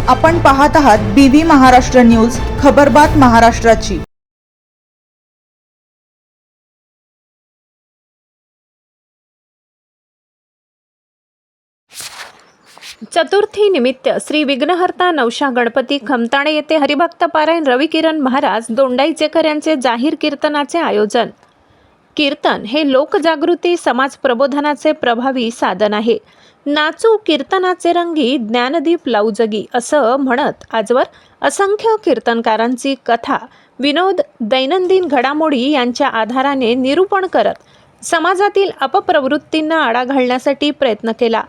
आपण पाहत आहात BV महाराष्ट्र न्यूज, खबरबात महाराष्ट्राची। चतुर्थी निमित्त श्री विघ्नहर्ता नवशा गणपती खमताणे येथे हरिभक्त पारायण रविकिरण महाराज दोंडाईचेकर यांचे जाहीर कीर्तनाचे आयोजन। कीर्तन हे लोकजागृती समाज प्रबोधनाचे प्रभावी साधन आहे। नाचू कीर्तनाचे रंगी ज्ञानदीप लावू जगी असं म्हणत आजवर असंख्य कीर्तनकारांची कथा विनोद दैनंदिन घडामोडी यांच्या आधाराने निरूपण करत समाजातील अपप्रवृत्तींना आळा घालण्यासाठी प्रयत्न केला।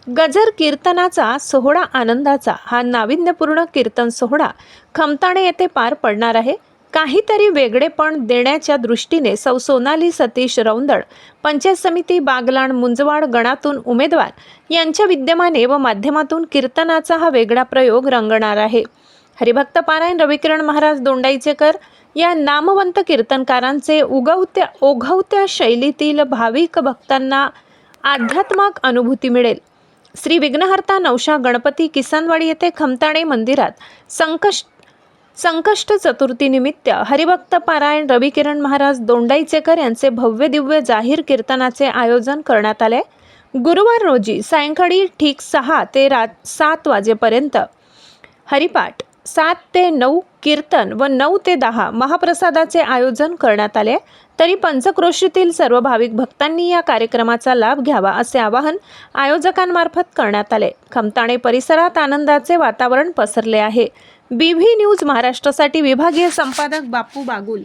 गजर कीर्तनाचा सोहळा आनंदाचा हा नाविन्यपूर्ण कीर्तन सोहळा खमताणे येथे पार पडणार आहे। काहीतरी वेगळेपण देण्याच्या दृष्टीने सौ सोनाली सतीश रौंदड पंचायत समिती बागलाण मुंजवाड गणातून उमेदवार यांच्या विद्यमाने व माध्यमातून कीर्तनाचा हा वेगळा प्रयोग रंगणार आहे। हरिभक्त पारायण रविकिरण महाराज दोंडाईचेकर या नामवंत कीर्तनकारांचे ओघवत्या शैलीतील भाविक भक्तांना आध्यात्मिक अनुभूती मिळेल। श्री विघ्नहर्ता नवशा गणपती किसानवाडी येथे खमताणे मंदिरात संकष्ट चतुर्थी निमित्त हरिभक्त पारायण रविकिरण महाराज दोंडाईचेकर यांचे भव्य दिव्य जाहीर कीर्तनाचे आयोजन करण्यात आले। गुरुवार रोजी सायंकाळी ठीक 6 ते 7 वाजेपर्यंत हरिपाठ, 7 ते 9 कीर्तन व 9 ते 10 महाप्रसादाचे आयोजन करण्यात आले। तरी पंचक्रोशीतील सर्व भाविक भक्तांनी या कार्यक्रमाचा लाभ घ्यावा असे आवाहन आयोजकांमार्फत करण्यात आले। खमताणे परिसरात आनंदाचे वातावरण पसरले आहे। BV न्यूज महाराष्ट्रासाठी विभागीय संपादक बापू बागुल।